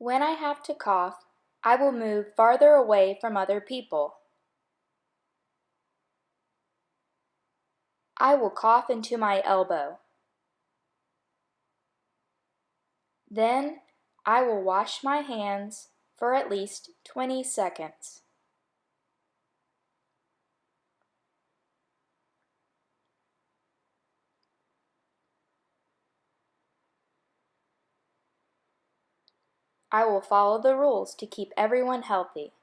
When I have to cough, I will move farther away from other people. I will cough into my elbow. Then I will wash my hands for at least 20 seconds. I will follow the rules to keep everyone healthy.